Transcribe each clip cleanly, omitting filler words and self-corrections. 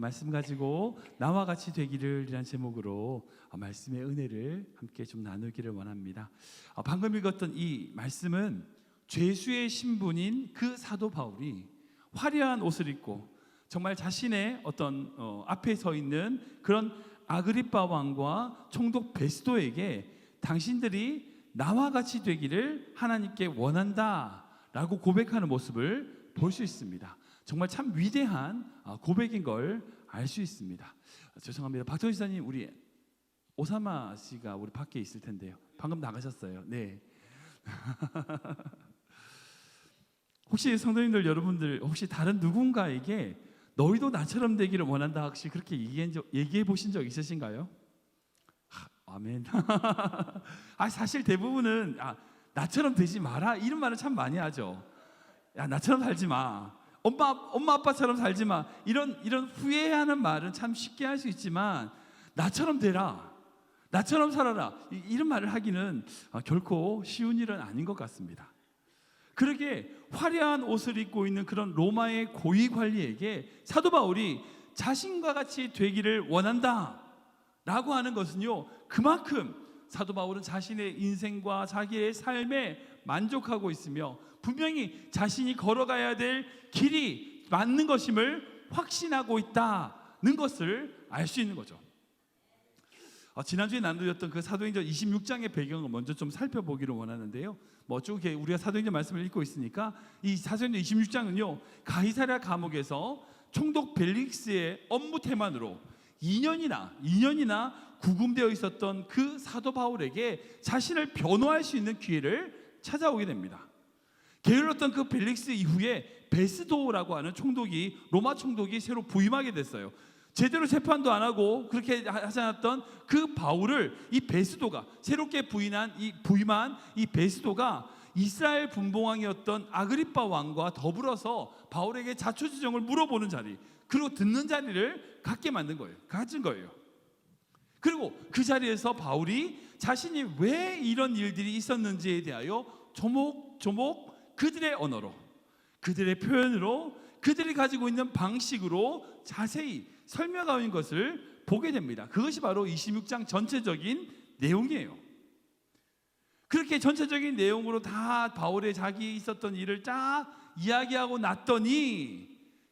말씀 가지고 나와 같이 되기를 이란 제목으로 말씀의 은혜를 함께 좀 나누기를 원합니다. 방금 읽었던 이 말씀은 죄수의 신분인 그 사도 바울이 화려한 옷을 입고 정말 자신의 어떤 앞에 서 있는 그런 아그리빠 왕과 총독 베스도에게 당신들이 나와 같이 되기를 하나님께 원한다라고 고백하는 모습을 볼 수 있습니다. 정말 참 위대한 고백인 걸 알 수 있습니다. 죄송합니다. 박정희 지사님, 우리 오사마 씨가 우리 밖에 있을 텐데요. 방금 나가셨어요. 네. 혹시 성도님들 여러분들 혹시 다른 누군가에게 너희도 나처럼 되기를 원한다 혹시 그렇게 얘기해 보신 적 있으신가요? 아멘. 사실 대부분은 나처럼 되지 마라 이런 말을 참 많이 하죠. 야, 나처럼 살지 마. 엄마 아빠처럼 살지 마. 이런 후회하는 말은 참 쉽게 할 수 있지만 나처럼 되라, 나처럼 살아라 이런 말을 하기는 결코 쉬운 일은 아닌 것 같습니다. 그러게 화려한 옷을 입고 있는 그런 로마의 고위 관리에게 사도 바울이 자신과 같이 되기를 원한다 라고 하는 것은요, 그만큼 사도 바울은 자신의 인생과 자기의 삶에 만족하고 있으며 분명히 자신이 걸어가야 될 길이 맞는 것임을 확신하고 있다는 것을 알 수 있는 거죠. 지난주에 나누었던 그 사도행전 26장의 배경을 먼저 좀 살펴보기를 원하는데요. 쭉 우리가 사도행전 말씀을 읽고 있으니까 이 사도행전 26장은요, 가이사랴 감옥에서 총독 벨릭스의 업무 태만으로 2년이나 구금되어 있었던 그 사도 바울에게 자신을 변호할 수 있는 기회를 찾아오게 됩니다. 게을렀던 그 벨릭스 이후에 베스도라고 하는 로마 총독이 새로 부임하게 됐어요. 제대로 재판도 안 하고 그렇게 하지 않았던 그 바울을 이 베스도가 새롭게 부임한 이 베스도가 이스라엘 분봉왕이었던 아그리빠 왕과 더불어서 바울에게 자초지종을 물어보는 자리, 그리고 듣는 자리를 가진 거예요. 그리고 그 자리에서 바울이 자신이 왜 이런 일들이 있었는지에 대하여 조목조목 그들의 언어로, 그들의 표현으로, 그들이 가지고 있는 방식으로 자세히 설명하고 있는 것을 보게 됩니다. 그것이 바로 26장 전체적인 내용이에요. 그렇게 전체적인 내용으로 다 바울의 자기 있었던 일을 쫙 이야기하고 났더니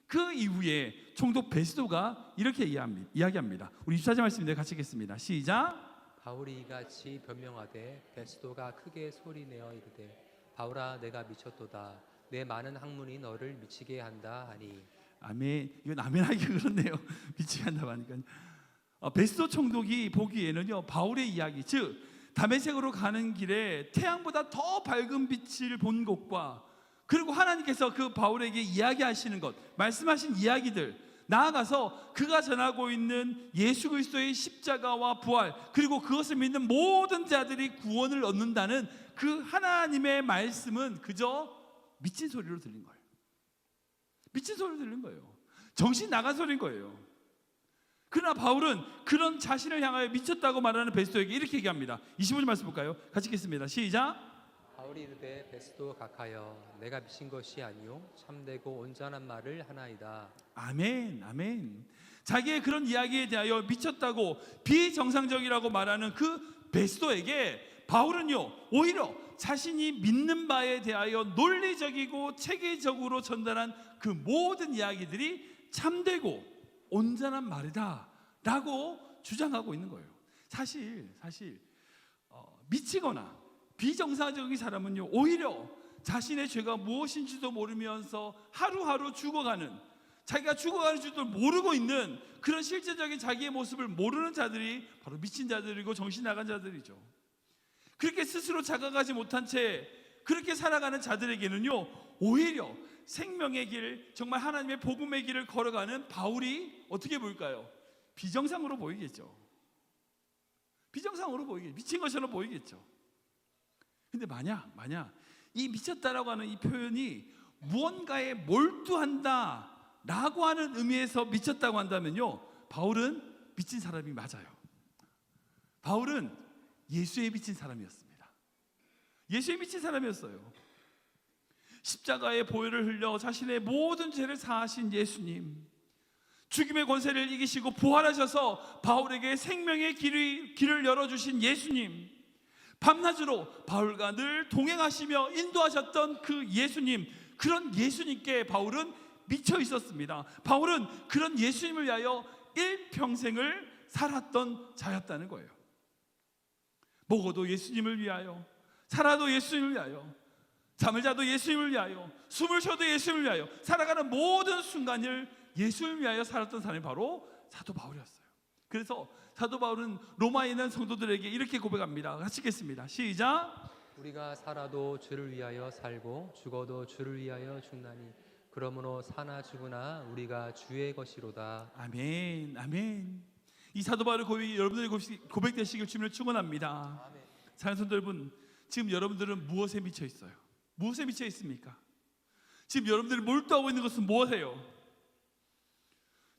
그 이후에 총독 베스도가 이렇게 이야기합니다. 우리 24절 말씀인데 같이 읽겠습니다. 시작. 바울이 이같이 변명하되 베스도가 크게 소리내어 이르되 바울아 내가 미쳤도다. 내 많은 학문이 너를 미치게 한다 하니. 아멘. 이건 아멘하기 그렇네요. 미치게 한다고 하니까. 베스도 총독이 보기에는요, 바울의 이야기, 즉 다메섹으로 가는 길에 태양보다 더 밝은 빛을 본 것과 그리고 하나님께서 그 바울에게 이야기하시는 것, 말씀하신 이야기들, 나아가서 그가 전하고 있는 예수 그리스도의 십자가와 부활, 그리고 그것을 믿는 모든 자들이 구원을 얻는다는 그 하나님의 말씀은 그저 미친 소리로 들린 거예요. 미친 소리로 들린 거예요. 정신 나간 소리인 거예요. 그러나 바울은 그런 자신을 향하여 미쳤다고 말하는 베스도에게 이렇게 얘기합니다. 25절 말씀 볼까요? 같이 읽겠습니다. 시작. 바울이 이르되 베스도 각하여 내가 미친 것이 아니요 참되고 온전한 말을 하나이다. 아멘, 아멘. 자기의 그런 이야기에 대하여 미쳤다고 비정상적이라고 말하는 그 베스도에게 바울은요, 오히려 자신이 믿는 바에 대하여 논리적이고 체계적으로 전달한 그 모든 이야기들이 참되고 온전한 말이다 라고 주장하고 있는 거예요. 사실 미치거나 비정상적인 사람은요, 오히려 자신의 죄가 무엇인지도 모르면서 하루하루 죽어가는, 자기가 죽어가는 줄도 모르고 있는 그런 실제적인 자기의 모습을 모르는 자들이 바로 미친 자들이고 정신 나간 자들이죠. 그렇게 스스로 자각하지 못한 채 그렇게 살아가는 자들에게는요, 오히려 생명의 길, 정말 하나님의 복음의 길을 걸어가는 바울이 어떻게 보일까요? 비정상으로 보이겠죠. 비정상으로 보이겠죠. 미친 것처럼 보이겠죠. 근데 만약 이 미쳤다라고 하는 이 표현이 무언가에 몰두한다 라고 하는 의미에서 미쳤다고 한다면요, 바울은 미친 사람이 맞아요. 바울은 예수에 미친 사람이었습니다. 예수에 미친 사람이었어요. 십자가의 보혈을 흘려 자신의 모든 죄를 사하신 예수님, 죽임의 권세를 이기시고 부활하셔서 바울에게 생명의 길을 열어주신 예수님, 밤낮으로 바울과 늘 동행하시며 인도하셨던 그 예수님, 그런 예수님께 바울은 미쳐 있었습니다. 바울은 그런 예수님을 위하여 일평생을 살았던 자였다는 거예요. 먹어도 예수님을 위하여, 살아도 예수님을 위하여, 잠을 자도 예수님을 위하여, 숨을 쉬어도 예수님을 위하여, 살아가는 모든 순간을 예수님을 위하여 살았던 사람이 바로 사도 바울이었어요. 그래서 사도 바울은 로마에 있는 성도들에게 이렇게 고백합니다. 같이 읽겠습니다. 시작. 우리가 살아도 주를 위하여 살고 죽어도 주를 위하여 죽나니 그러므로 사나 죽으나 우리가 주의 것이로다. 아멘, 아멘. 이 사도 바울의 고백이 여러분들의 고백되시길 주님을 축원합니다. 아멘. 사랑하는 성도 여러분, 지금 여러분들은 무엇에 미쳐 있어요? 무엇에 미쳐 있습니까? 지금 여러분들이 몰두하고 있는 것은 무엇이에요?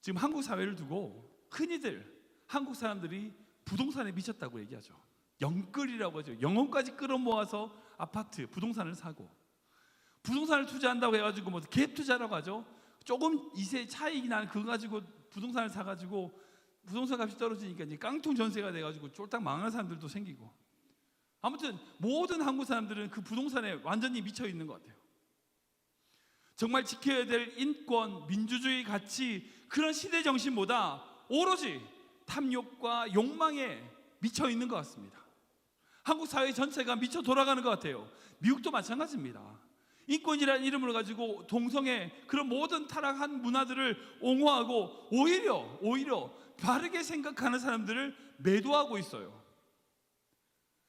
지금 한국 사회를 두고 흔히들 한국 사람들이 부동산에 미쳤다고 얘기하죠. 영끌이라고 하죠. 영혼까지 끌어모아서 아파트, 부동산을 사고, 부동산을 투자한다고 해가지고 뭐 갭 투자라고 하죠. 조금 이세 차익이 나는 그거 가지고 부동산을 사가지고 부동산 값이 떨어지니까 이제 깡통 전세가 돼가지고 쫄딱 망하는 사람들도 생기고, 아무튼 모든 한국 사람들은 그 부동산에 완전히 미쳐 있는 것 같아요. 정말 지켜야 될 인권, 민주주의 가치, 그런 시대 정신보다 오로지 탐욕과 욕망에 미쳐 있는 것 같습니다. 한국 사회 전체가 미쳐 돌아가는 것 같아요. 미국도 마찬가지입니다. 인권이라는 이름을 가지고 동성애, 그런 모든 타락한 문화들을 옹호하고 오히려 바르게 생각하는 사람들을 매도하고 있어요.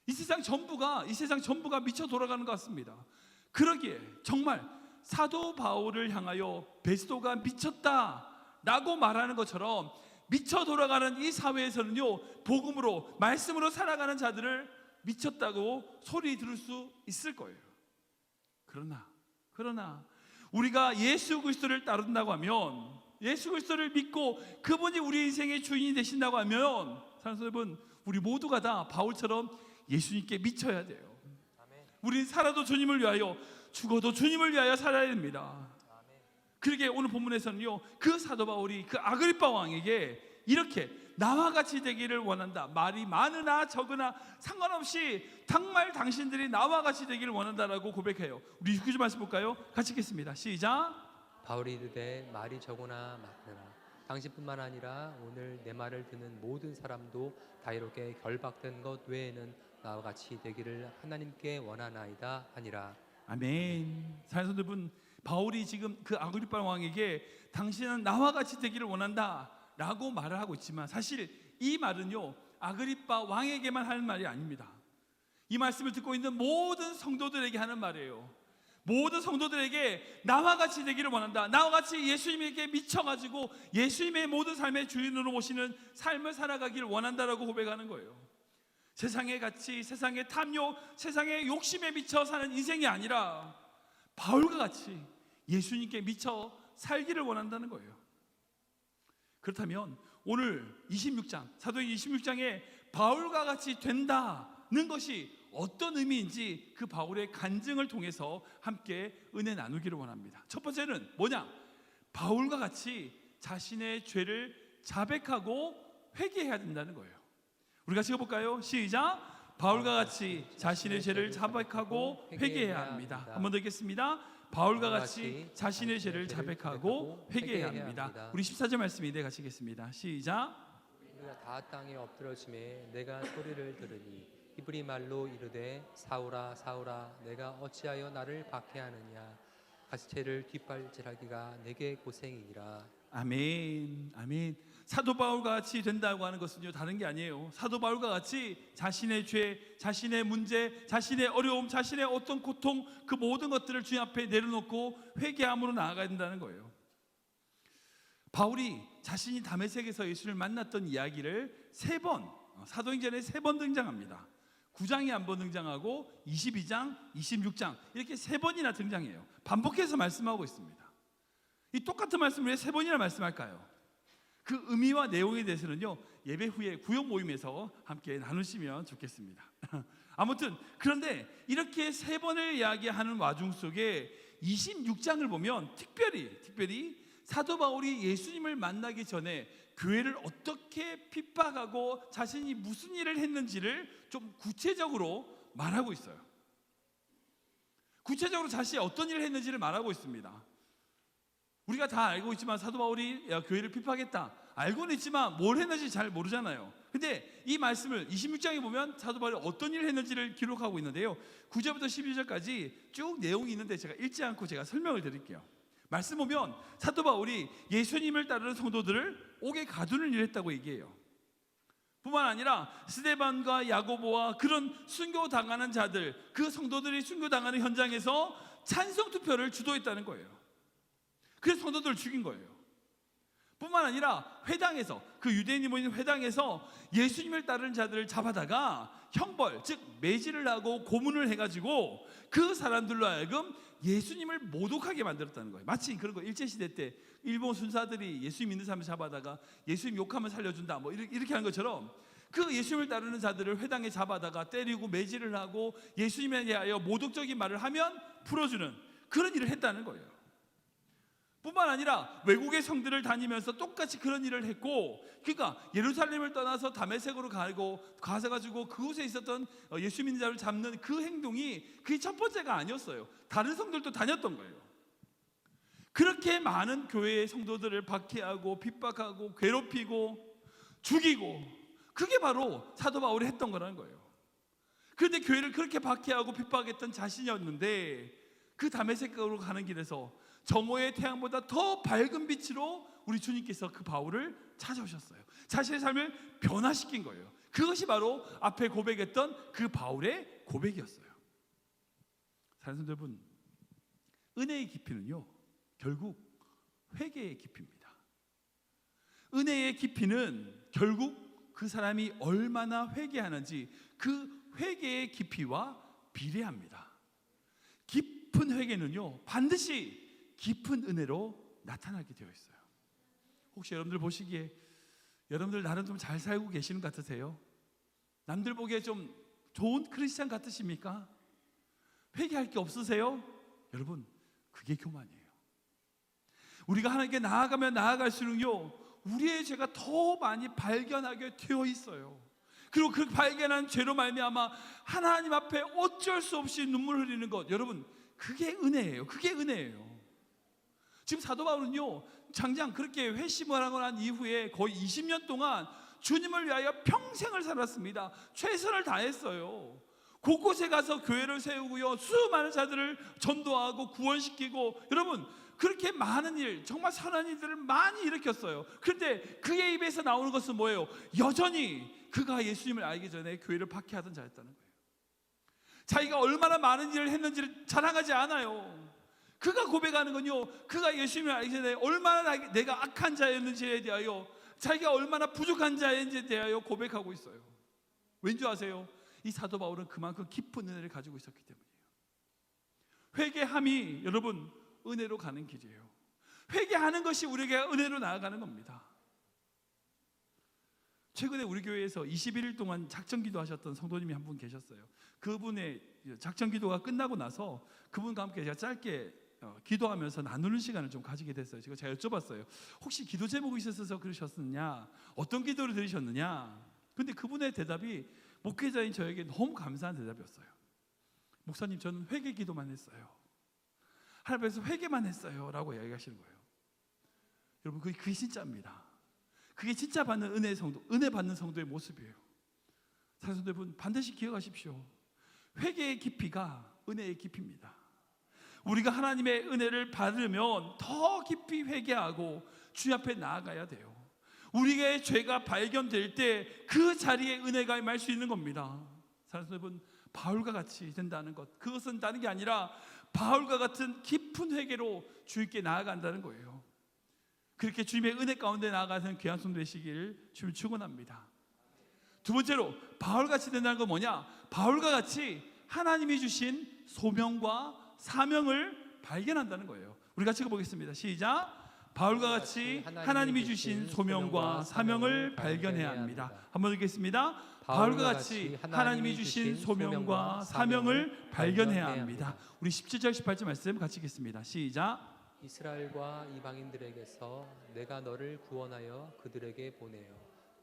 이 세상 전부가 미쳐 돌아가는 것 같습니다. 그러기에 정말 사도 바울을 향하여 베스도가 미쳤다라고 말하는 것처럼 미쳐 돌아가는 이 사회에서는요, 복음으로, 말씀으로 살아가는 자들을 미쳤다고 소리 들을 수 있을 거예요. 그러나 우리가 예수 그리스도를 따른다고 하면, 예수 그리스도를 믿고 그분이 우리 인생의 주인이 되신다고 하면, 사랑하는 여러분, 우리 모두가 다 바울처럼 예수님께 미쳐야 돼요. 우리는 살아도 주님을 위하여, 죽어도 주님을 위하여 살아야 됩니다. 그러게 오늘 본문에서는요, 그 사도 바울이 그 아그리빠 왕에게 이렇게 나와 같이 되기를 원한다, 말이 많으나 적으나 상관없이 정말 당신들이 나와 같이 되기를 원한다라고 고백해요. 우리 6절 말씀 볼까요? 같이 읽겠습니다. 시작. 바울이 이르되 말이 적으나 많으나 당신뿐만 아니라 오늘 내 말을 듣는 모든 사람도 다 이렇게 결박된 것 외에는 나와 같이 되기를 하나님께 원하나이다 하니라. 아멘. 사랑하는 여러분, 바울이 지금 그 아그리빠 왕에게 당신은 나와 같이 되기를 원한다 라고 말을 하고 있지만, 사실 이 말은요, 아그리빠 왕에게만 하는 말이 아닙니다. 이 말씀을 듣고 있는 모든 성도들에게 하는 말이에요. 모든 성도들에게 나와 같이 되기를 원한다, 나와 같이 예수님에게 미쳐가지고 예수님의 모든 삶의 주인으로 모시는 삶을 살아가기를 원한다라고 고백하는 거예요. 세상의 가치, 세상의 탐욕, 세상의 욕심에 미쳐 사는 인생이 아니라 바울과 같이 예수님께 미쳐 살기를 원한다는 거예요. 그렇다면 오늘 26장, 사도행 26장에 바울과 같이 된다는 것이 어떤 의미인지 그 바울의 간증을 통해서 함께 은혜 나누기를 원합니다. 첫 번째는 뭐냐? 바울과 같이 자신의 죄를 자백하고 회개해야 된다는 거예요. 우리 같이 읽어볼까요? 시작. 바울과 같이 자신의 죄를 자백하고 회개해야 합니다. 한 번 더 읽겠습니다. 바울과 같이 자신의 죄를 자백하고 회개해야 합니다. 우리 14절 말씀인데 같이 읽겠습니다. 시작. 우리가 다 땅에 엎드러짐에 내가 소리를 들으니 히브리 말로 이르되 사울아 사울아 내가 어찌하여 나를 박해하느냐, 가시체를 뒷발질하기가 내게 고생이니라. 아멘. 아멘. 사도 바울과 같이 된다고 하는 것은요, 다른 게 아니에요. 사도 바울과 같이 자신의 죄, 자신의 문제, 자신의 어려움, 자신의 어떤 고통, 그 모든 것들을 주님 앞에 내려놓고 회개함으로 나아가야 된다는 거예요. 바울이 자신이 다메섹에서 예수를 만났던 이야기를 3번, 사도행전에 3번 등장합니다. 9장에 한 번 등장하고 22장, 26장 이렇게 3번이나 등장해요. 반복해서 말씀하고 있습니다. 이 똑같은 말씀을 왜 3번이나 말씀할까요? 그 의미와 내용에 대해서는요, 예배 후에 구역 모임에서 함께 나누시면 좋겠습니다. 아무튼 그런데 이렇게 3번을 이야기하는 와중 속에 26장을 보면 특별히 사도 바울이 예수님을 만나기 전에 교회를 어떻게 핍박하고 자신이 무슨 일을 했는지를 좀 구체적으로 말하고 있어요. 구체적으로 자신이 어떤 일을 했는지를 말하고 있습니다. 우리가 다 알고 있지만 사도 바울이 교회를 핍박했다, 알고는 있지만 뭘 했는지 잘 모르잖아요. 근데 이 말씀을 26장에 보면 사도 바울이 어떤 일을 했는지를 기록하고 있는데요, 9절부터 12절까지 쭉 내용이 있는데 제가 읽지 않고 제가 설명을 드릴게요. 말씀 보면 사도 바울이 예수님을 따르는 성도들을 옥에 가두는 일을 했다고 얘기해요. 뿐만 아니라 스데반과 야고보와 그런 순교당하는 자들, 그 성도들이 순교당하는 현장에서 찬성 투표를 주도했다는 거예요. 그래서 성도들을 죽인 거예요. 뿐만 아니라 회당에서, 그 유대인이 모인 회당에서 예수님을 따르는 자들을 잡아다가 형벌, 즉 매질을 하고 고문을 해가지고 그 사람들로 하여금 예수님을 모독하게 만들었다는 거예요. 마치 그런 거 일제시대 때 일본 순사들이 예수님 믿는 사람을 잡아다가 예수님 욕하면 살려준다 뭐 이렇게 한 것처럼, 그 예수님을 따르는 자들을 회당에 잡아다가 때리고 매질을 하고 예수님에 대하여 모독적인 말을 하면 풀어주는 그런 일을 했다는 거예요. 뿐만 아니라 외국의 성들을 다니면서 똑같이 그런 일을 했고, 그러니까 예루살렘을 떠나서 다메섹으로 가서 그곳에 있었던 예수 믿는 자를 잡는 그 행동이 그게 첫 번째가 아니었어요. 다른 성들도 다녔던 거예요. 그렇게 많은 교회의 성도들을 박해하고 핍박하고 괴롭히고 죽이고, 그게 바로 사도 바울이 했던 거라는 거예요. 그런데 교회를 그렇게 박해하고 핍박했던 자신이었는데, 그 다메섹으로 가는 길에서 정오의 태양보다 더 밝은 빛으로 우리 주님께서 그 바울을 찾아오셨어요. 자신의 삶을 변화시킨 거예요. 그것이 바로 앞에 고백했던 그 바울의 고백이었어요. 사랑하는 여러분, 은혜의 깊이는요, 결국 회개의 깊이입니다. 은혜의 깊이는 결국 그 사람이 얼마나 회개하는지, 그 회개의 깊이와 비례합니다. 깊은 회개는요, 반드시 깊은 은혜로 나타나게 되어 있어요. 혹시 여러분들 보시기에 여러분들 나름 좀 잘 살고 계시는 것 같으세요? 남들 보기에 좀 좋은 크리스찬 같으십니까? 회개할 게 없으세요? 여러분, 그게 교만이에요. 우리가 하나님께 나아가면 나아갈수록요, 우리의 죄가 더 많이 발견하게 되어 있어요. 그리고 그 발견한 죄로 말미암아 하나님 앞에 어쩔 수 없이 눈물 흘리는 것, 여러분, 그게 은혜예요. 그게 은혜예요. 지금 사도 바울은요, 장장 그렇게 회심을 하고 난 이후에 거의 20년 동안 주님을 위하여 평생을 살았습니다. 최선을 다했어요. 곳곳에 가서 교회를 세우고요, 수많은 자들을 전도하고 구원시키고, 여러분 그렇게 많은 일, 정말 선한 일들을 많이 일으켰어요. 그런데 그의 입에서 나오는 것은 뭐예요? 여전히 그가 예수님을 알기 전에 교회를 박해하던 자였다는 거예요. 자기가 얼마나 많은 일을 했는지를 자랑하지 않아요. 그가 고백하는 건요, 그가 예수님을 알기 전에 얼마나 내가 악한 자였는지에 대하여, 자기가 얼마나 부족한 자인지에 대하여 고백하고 있어요. 왠지 아세요? 이 사도 바울은 그만큼 깊은 은혜를 가지고 있었기 때문이에요. 회개함이 여러분 은혜로 가는 길이에요. 회개하는 것이 우리에게 은혜로 나아가는 겁니다. 최근에 우리 교회에서 21일 동안 작정기도 하셨던 성도님이 한 분 계셨어요. 그분의 작정기도가 끝나고 나서 그분과 함께 제가 짧게 기도하면서 나누는 시간을 좀 가지게 됐어요. 제가 여쭤봤어요. 혹시 기도 제목이 있어서 그러셨느냐? 어떤 기도를 드리셨느냐? 근데 그분의 대답이 목회자인 저에게 너무 감사한 대답이었어요. 목사님, 저는 회개 기도만 했어요. 하나님께서 회개만 했어요 라고 이야기하시는 거예요. 여러분, 그게 진짜입니다. 그게 진짜 받는 은혜의 성도, 은혜 받는 성도의 모습이에요. 사랑하는 여러분, 반드시 기억하십시오. 회개의 깊이가 은혜의 깊이입니다. 우리가 하나님의 은혜를 받으면 더 깊이 회개하고 주 앞에 나아가야 돼요. 우리의 죄가 발견될 때 그 자리에 은혜가 임할 수 있는 겁니다. 사랑하는 여러분, 바울과 같이 된다는 것, 그것은 다른 게 아니라 바울과 같은 깊은 회개로 주님께 나아간다는 거예요. 그렇게 주님의 은혜 가운데 나아가는 귀한 성도 되시기를 주님 축원합니다. 두 번째로 바울같이 된다는 건 뭐냐? 바울과 같이 하나님이 주신 소명과 사명을 발견한다는 거예요. 우리 같이 읽어보겠습니다. 시작. 바울과 같이 하나님이 주신 소명과 사명을 발견해야 합니다. 한번 읽겠습니다. 바울과 같이 하나님이 주신 소명과 사명을 발견해야 합니다. 우리 17절 18절 말씀 같이 읽겠습니다. 시작. 이스라엘과 이방인들에게서 내가 너를 구원하여 그들에게 보내어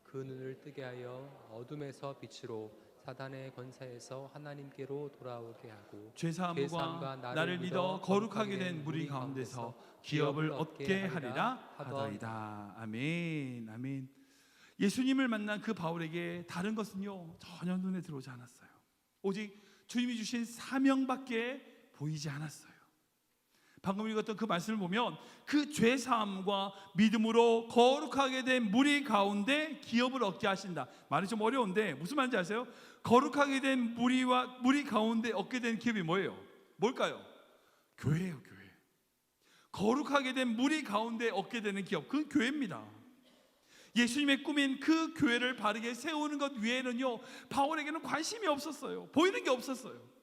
그 눈을 뜨게 하여 어둠에서 빛으로 사단의 권세에서 하나님께로 돌아오게 하고 죄사함과 나를 믿어 거룩하게 된 무리 가운데서 기업을 얻게 하리라 하더이다. 아멘. 아멘. 예수님을 만난 그 바울에게 다른 것은요 전혀 눈에 들어오지 않았어요. 오직 주님이 주신 사명밖에 보이지 않았어요. 방금 읽었던 그 말씀을 보면 그 죄사함과 믿음으로 거룩하게 된 무리 가운데 기업을 얻게 하신다. 말이 좀 어려운데 무슨 말인지 아세요? 거룩하게 된 무리 가운데 얻게 된 기업이 뭐예요? 뭘까요? 교회예요, 교회. 거룩하게 된 무리 가운데 얻게 되는 기업, 그건 교회입니다. 예수님의 꿈인 그 교회를 바르게 세우는 것 외에는요 바울에게는 관심이 없었어요. 보이는 게 없었어요.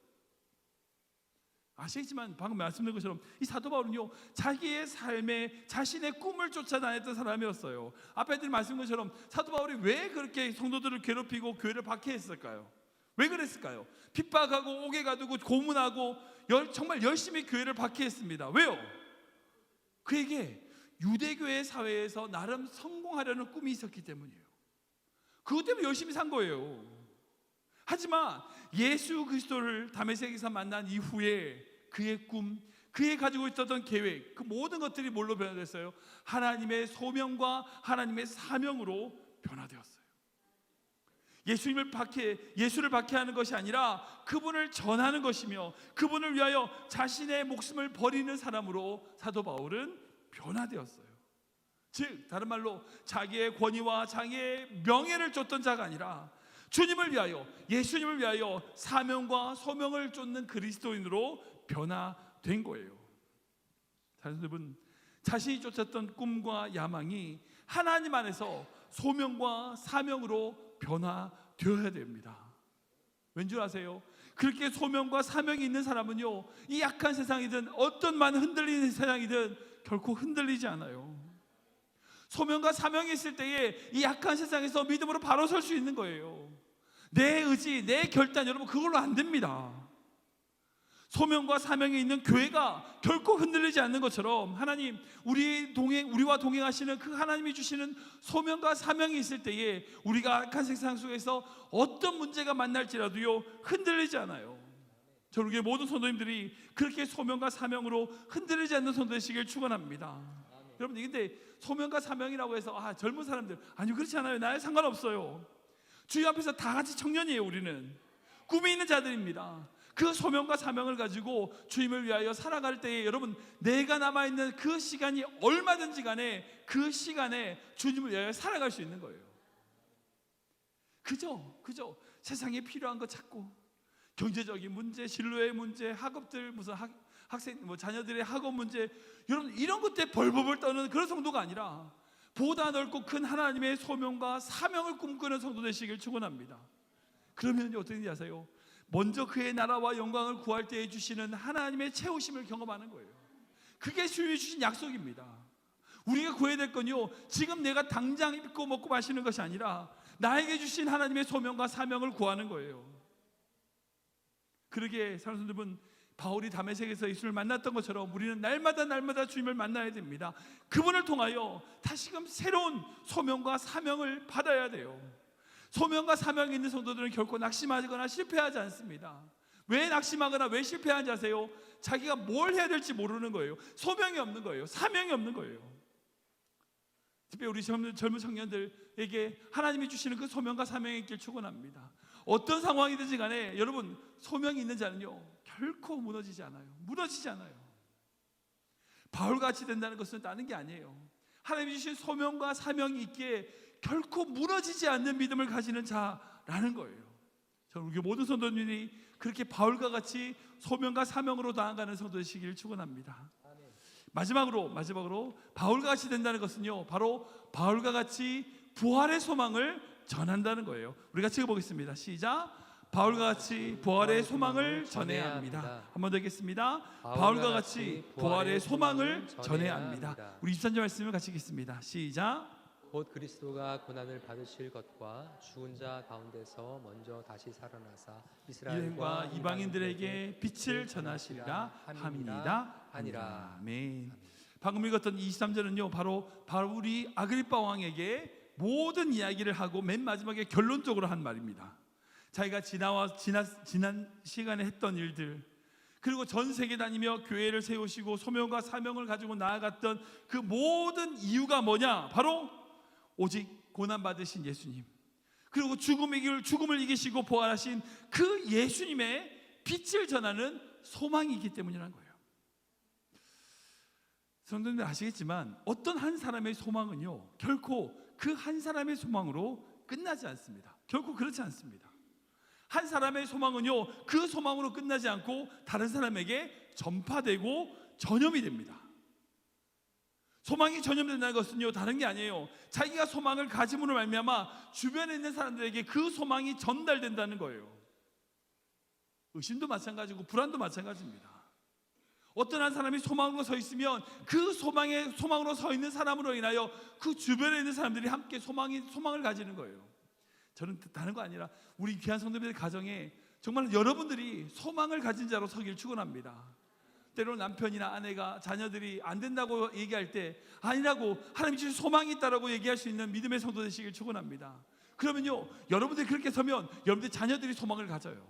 아시겠지만 방금 말씀드린 것처럼 이 사도 바울은요 자기의 삶에 자신의 꿈을 쫓아다녔던 사람이었어요. 앞에 드린 말씀인 것처럼 사도 바울이 왜 그렇게 성도들을 괴롭히고 교회를 박해했을까요? 왜 그랬을까요? 핍박하고 옥에 가두고 고문하고 정말 열심히 교회를 박해했습니다. 왜요? 그에게 유대교회 사회에서 나름 성공하려는 꿈이 있었기 때문이에요. 그것 때문에 열심히 산 거예요. 하지만 예수 그리스도를 다메섹에서 만난 이후에 그의 꿈, 그의 가지고 있었던 계획, 그 모든 것들이 뭘로 변화됐어요? 하나님의 소명과 하나님의 사명으로 변화되었어요. 예수를 박해하는 것이 아니라 그분을 전하는 것이며 그분을 위하여 자신의 목숨을 버리는 사람으로 사도 바울은 변화되었어요. 즉 다른 말로 자기의 권위와 자기의 명예를 쫓던 자가 아니라 주님을 위하여, 예수님을 위하여 사명과 소명을 쫓는 그리스도인으로 변화된 거예요. 사실 여러분, 자신이 쫓았던 꿈과 야망이 하나님 안에서 소명과 사명으로 변화되어야 됩니다. 왠지 아세요? 그렇게 소명과 사명이 있는 사람은요 이 약한 세상이든 어떤 많은 흔들리는 세상이든 결코 흔들리지 않아요. 소명과 사명이 있을 때에 이 약한 세상에서 믿음으로 바로 설 수 있는 거예요. 내 의지, 내 결단, 여러분 그걸로 안 됩니다. 소명과 사명이 있는 교회가 결코 흔들리지 않는 것처럼 하나님 우리와 동행하시는 그 하나님이 주시는 소명과 사명이 있을 때에 우리가 악한 세상 속에서 어떤 문제가 만날지라도요 흔들리지 않아요. 저는 우리 모든 성도님들이 그렇게 소명과 사명으로 흔들리지 않는 성도 되시길 축원합니다. 여러분 근데 소명과 사명이라고 해서 젊은 사람들 아니요 그렇지 않아요. 나에 상관없어요. 주님 앞에서 다 같이 청년이에요. 우리는 꿈이 있는 자들입니다. 그 소명과 사명을 가지고 주님을 위하여 살아갈 때에 여러분 내가 남아있는 그 시간이 얼마든지 간에 그 시간에 주님을 위하여 살아갈 수 있는 거예요. 그저 세상에 필요한 거 찾고 경제적인 문제, 진로의 문제, 학업들 무슨 학생 자녀들의 학업 문제 여러분 이런 것에 벌벌벌 떠는 그런 성도가 아니라 보다 넓고 큰 하나님의 소명과 사명을 꿈꾸는 성도 되시길 축원합니다. 그러면 어떻게 되지 아세요? 먼저 그의 나라와 영광을 구할 때 주시는 하나님의 채우심을 경험하는 거예요. 그게 주님이 주신 약속입니다. 우리가 구해야 될 건요 지금 내가 당장 입고 먹고 마시는 것이 아니라 나에게 주신 하나님의 소명과 사명을 구하는 거예요. 그러기에 사랑하는 여러분 바울이 다메섹에서 예수를 만났던 것처럼 우리는 날마다 주님을 만나야 됩니다. 그분을 통하여 다시금 새로운 소명과 사명을 받아야 돼요. 소명과 사명이 있는 성도들은 결코 낙심하거나 실패하지 않습니다. 왜 낙심하거나 왜 실패하는지 아세요? 자기가 뭘 해야 될지 모르는 거예요. 소명이 없는 거예요. 사명이 없는 거예요. 특히 우리 젊은 청년들에게 하나님이 주시는 그 소명과 사명이 있길 축원합니다. 어떤 상황이든지 간에 여러분 소명이 있는 자는요 결코 무너지지 않아요. 바울같이 된다는 것은 다른 게 아니에요. 하나님이 주신 소명과 사명이 있기에 결코 무너지지 않는 믿음을 가지는 자라는 거예요. 저는 우리 모든 성도님이 그렇게 바울과 같이 소명과 사명으로 나아가는 성도 되시기를 축원합니다. 마지막으로 바울과 같이 된다는 것은요 바로 바울과 같이 부활의 소망을 전한다는 거예요. 우리 같이 읽어보겠습니다. 시작. 바울과 같이 부활의 소망을 전해야 합니다. 한 번 더 읽겠습니다. 바울과 같이 부활의 소망을 전해야 합니다. 우리 23절 말씀을 같이 읽겠습니다. 시작. 곧 그리스도가 고난을 받으실 것과 죽은 자 가운데서 먼저 다시 살아나사 이스라엘과 이방인들에게 빛을 전하시리라 함이니라. 아멘. 방금 읽었던 23절은요 바로 바울이 아그리빠 왕에게 모든 이야기를 하고 맨 마지막에 결론적으로 한 말입니다. 자기가 지난 시간에 했던 일들, 그리고 전 세계 다니며 교회를 세우시고 소명과 사명을 가지고 나아갔던 그 모든 이유가 뭐냐? 바로 오직 고난받으신 예수님, 그리고 죽음을 이기시고 부활하신 그 예수님의 빛을 전하는 소망이 있기 때문이라는 거예요. 성도님들 아시겠지만 어떤 한 사람의 소망은요 결코 그 한 사람의 소망으로 끝나지 않습니다. 결코 그렇지 않습니다. 한 사람의 소망은요 그 소망으로 끝나지 않고 다른 사람에게 전파되고 전염이 됩니다. 소망이 전염된다는 것은요 다른 게 아니에요. 자기가 소망을 가짐으로 말미암아 주변에 있는 사람들에게 그 소망이 전달된다는 거예요. 의심도 마찬가지고 불안도 마찬가지입니다. 어떤 한 사람이 소망으로 서 있으면 그 소망으로 서 있는 사람으로 인하여 그 주변에 있는 사람들이 함께 소망을 가지는 거예요. 저는 다른 거 아니라 우리 귀한 성도님들 가정에 정말 여러분들이 소망을 가진 자로 서길 축원합니다. 때로는 남편이나 아내가 자녀들이 안 된다고 얘기할 때 아니라고 하나님 주신 소망이 있다라고 얘기할 수 있는 믿음의 성도 되시길 축원합니다. 그러면요 여러분들이 그렇게 서면 여러분들 자녀들이 소망을 가져요.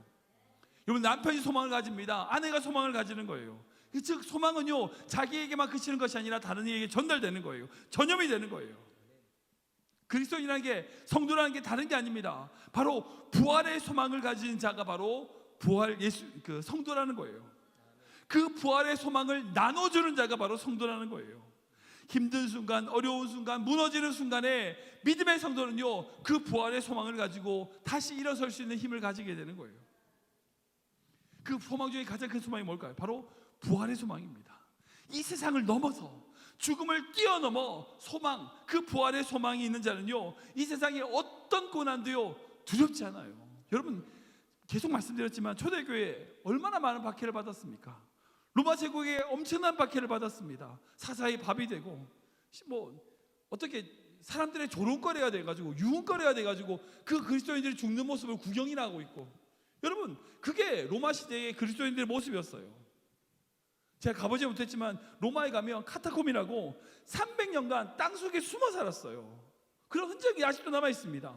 여러분 남편이 소망을 가집니다. 아내가 소망을 가지는 거예요. 즉 소망은요 자기에게만 그치는 것이 아니라 다른 이에게 전달되는 거예요. 전염이 되는 거예요. 그리스도인이라는 게, 성도라는 게 다른 게 아닙니다. 바로 부활의 소망을 가진 자가 바로 성도라는 거예요. 그 부활의 소망을 나눠주는 자가 바로 성도라는 거예요. 힘든 순간, 어려운 순간, 무너지는 순간에 믿음의 성도는요 그 부활의 소망을 가지고 다시 일어설 수 있는 힘을 가지게 되는 거예요. 그 소망 중에 가장 큰 소망이 뭘까요? 바로 부활의 소망입니다. 이 세상을 넘어서 죽음을 뛰어넘어 소망, 그 부활의 소망이 있는 자는요 이 세상의 어떤 고난도요 두렵지 않아요. 여러분 계속 말씀드렸지만 초대교회 얼마나 많은 박해를 받았습니까? 로마 제국에 엄청난 박해를 받았습니다. 사사의 밥이 되고 어떻게 사람들의 조롱거리가 돼가지고 유흥거리가 돼가지고 그 그리스도인들이 죽는 모습을 구경이나 하고 있고, 여러분 그게 로마 시대의 그리스도인들의 모습이었어요. 제가 가보지 못했지만 로마에 가면 카타콤이라고 300년간 땅속에 숨어 살았어요. 그런 흔적이 아직도 남아 있습니다.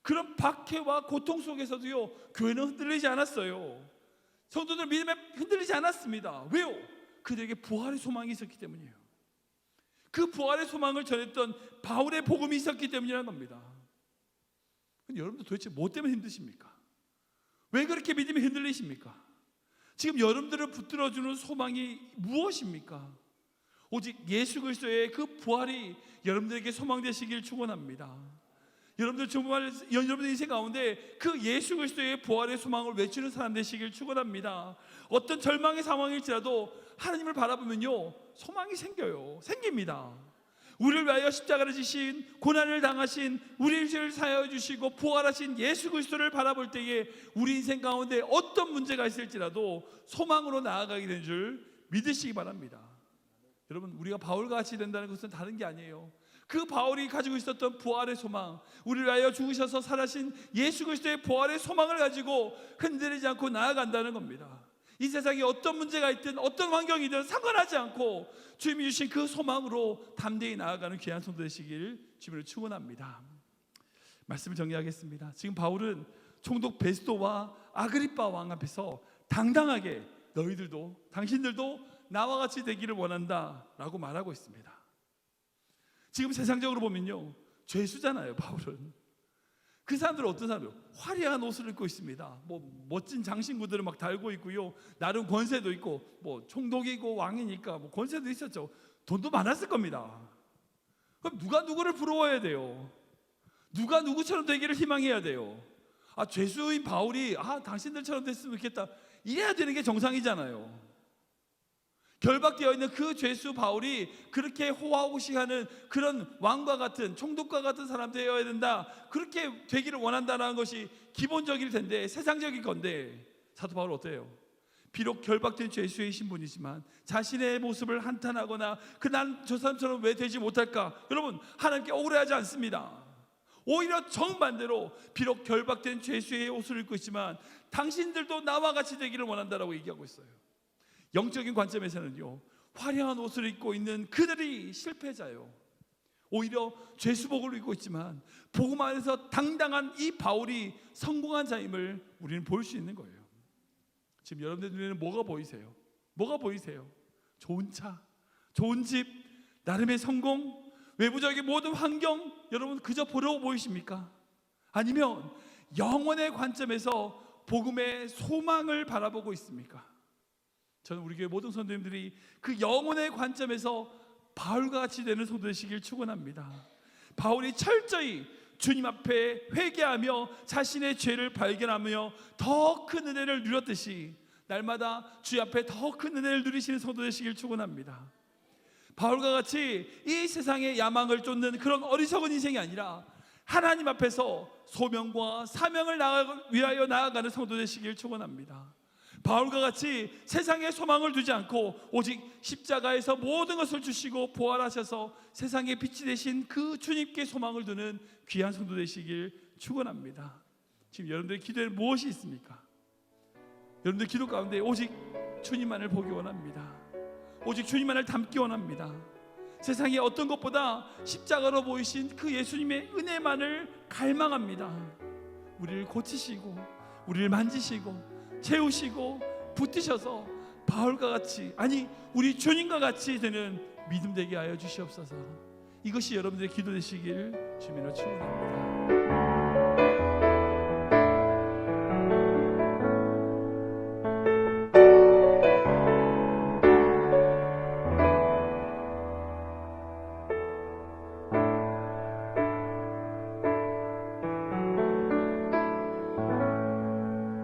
그런 박해와 고통 속에서도요 교회는 흔들리지 않았어요. 성도들 믿음에 흔들리지 않았습니다. 왜요? 그들에게 부활의 소망이 있었기 때문이에요. 그 부활의 소망을 전했던 바울의 복음이 있었기 때문이라는 겁니다. 근데 여러분들 도대체 뭐 때문에 힘드십니까? 왜 그렇게 믿음이 흔들리십니까? 지금 여러분들을 붙들어주는 소망이 무엇입니까? 오직 예수 그리스도의 그 부활이 여러분들에게 소망 되시길 축원합니다. 여러분들 정말 여러분들 인생 가운데 그 예수 그리스도의 부활의 소망을 외치는 사람 되시길 축원합니다. 어떤 절망의 상황일지라도 하나님을 바라보면요 소망이 생깁니다. 우리를 위하여 십자가를 지신, 고난을 당하신, 우리를 죄를 사하여 주시고 부활하신 예수 그리스도를 바라볼 때에 우리 인생 가운데 어떤 문제가 있을지라도 소망으로 나아가게 된 줄 믿으시기 바랍니다. 여러분 우리가 바울과 같이 된다는 것은 다른 게 아니에요. 그 바울이 가지고 있었던 부활의 소망, 우리를 위하여 죽으셔서 살아신 예수 그리스도의 부활의 소망을 가지고 흔들리지 않고 나아간다는 겁니다. 이 세상에 어떤 문제가 있든 어떤 환경이든 상관하지 않고 주님이 주신 그 소망으로 담대히 나아가는 귀한 성도 되시길 주님을 축원합니다. 말씀을 정리하겠습니다. 지금 바울은 총독 베스도와 아그리빠 왕 앞에서 당당하게 당신들도 나와 같이 되기를 원한다라고 말하고 있습니다. 지금 세상적으로 보면요 죄수잖아요. 바울은 그 사람들은 어떤 사람이에요? 화려한 옷을 입고 있습니다. 멋진 장신구들을 막 달고 있고요. 나름 권세도 있고 총독이고 왕이니까 권세도 있었죠. 돈도 많았을 겁니다. 그럼 누가 누구를 부러워해야 돼요? 누가 누구처럼 되기를 희망해야 돼요? 죄수인 바울이 당신들처럼 됐으면 좋겠다 이래야 되는 게 정상이잖아요. 결박되어 있는 그 죄수 바울이 그렇게 호화호식하는 그런 왕과 같은 총독과 같은 사람 되어야 된다, 그렇게 되기를 원한다는 것이 기본적일 텐데, 세상적인 건데, 사도 바울 어때요? 비록 결박된 죄수의 신분이지만 자신의 모습을 한탄하거나 난 저 사람처럼 왜 되지 못할까, 여러분 하나님께 억울해하지 않습니다. 오히려 정반대로 비록 결박된 죄수의 옷을 입고 있지만 당신들도 나와 같이 되기를 원한다라고 얘기하고 있어요. 영적인 관점에서는요 화려한 옷을 입고 있는 그들이 실패자요. 오히려 죄수복을 입고 있지만 복음 안에서 당당한 이 바울이 성공한 자임을 우리는 볼 수 있는 거예요. 지금 여러분들 눈에는 뭐가 보이세요? 뭐가 보이세요? 좋은 차, 좋은 집, 나름의 성공, 외부적인 모든 환경, 여러분 그저 보러 보이십니까? 아니면 영혼의 관점에서 복음의 소망을 바라보고 있습니까? 저는 우리 교회 모든 성도님들이 그 영혼의 관점에서 바울과 같이 되는 성도 되시길 축원합니다. 바울이 철저히 주님 앞에 회개하며 자신의 죄를 발견하며 더 큰 은혜를 누렸듯이 날마다 주님 앞에 더 큰 은혜를 누리시는 성도 되시길 축원합니다. 바울과 같이 이 세상의 야망을 쫓는 그런 어리석은 인생이 아니라 하나님 앞에서 소명과 사명을 위하여 나아가는 성도 되시길 축원합니다. 바울과 같이 세상에 소망을 두지 않고 오직 십자가에서 모든 것을 주시고 부활하셔서 세상의 빛이 되신 그 주님께 소망을 두는 귀한 성도 되시길 축원합니다. 지금 여러분들의 기도에 무엇이 있습니까? 여러분들 기도 가운데 오직 주님만을 보기 원합니다. 오직 주님만을 닮기 원합니다. 세상의 어떤 것보다 십자가로 보이신 그 예수님의 은혜만을 갈망합니다. 우리를 고치시고 우리를 만지시고 채우시고 붙드셔서 바울과 같이, 아니 우리 주님과 같이 되는 믿음 되게 하여 주시옵소서. 이것이 여러분들의 기도 되시길 주님으로 축원합니다.